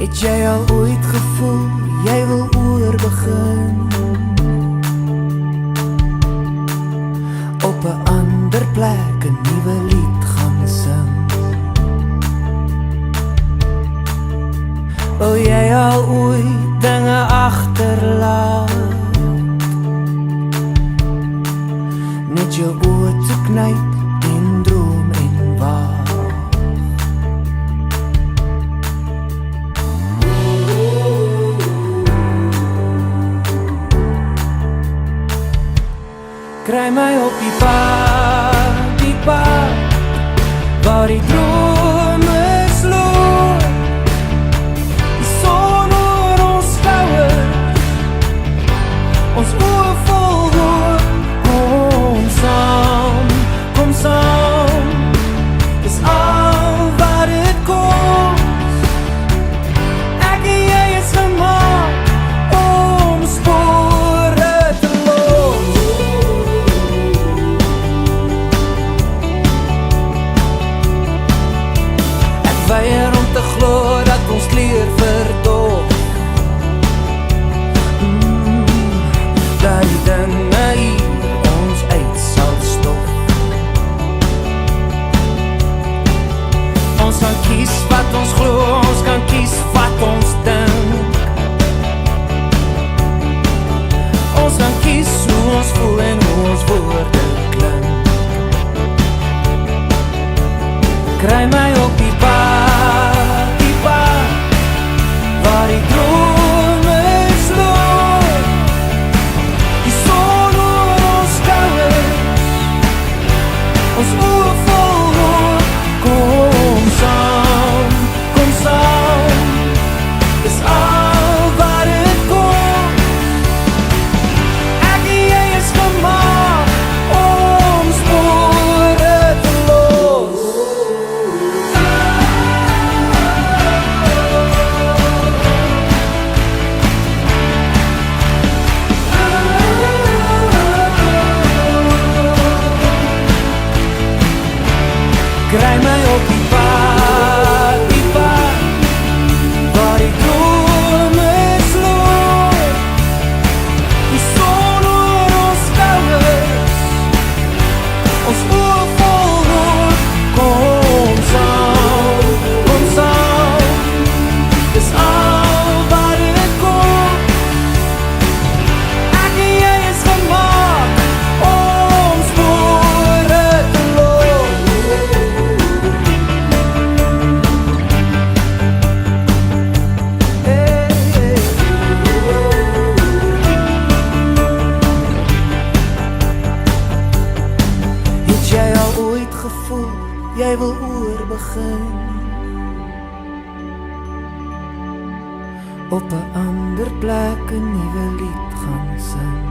Het jy al ooit gevoel, jy wil oorbegin op 'n ander plek 'n nuwe lied gaan sing? Wil jy al ooit dinge agterlaat, net jou oë te knyp en droom en waak? Kry my op die pad waar die drome sloop, die son oor ons skouers, ons oë vol hoop. Kom saam, dis al wat het kos. Ek en jy is gemaak om spore te los. Weier om te glo dat ons kleur verdoof, dat die dinge hier ons uit sal stof. Ons kan kies wat ons glo, ons kan kies wat ons dink. Ons kan kies hoe ons voel en hoe ons woorde klink. Kry my op die pad waar die drome sloop, die son oor ons skouers, ons oë vol hoop. Kom saam, dis al wat het kom. Ek en jy is gemaak om spore te los. Kry my op die pad waar die drome sloop, die son oor ons skouers, ons oë vol hoop. Kom saam, dis al wat het kom. Ek en jy is gemaak om spore te los. Het jy al ooit gevoel, jy wil oorbegin op 'n ander plek 'n nuwe lied gaan sing?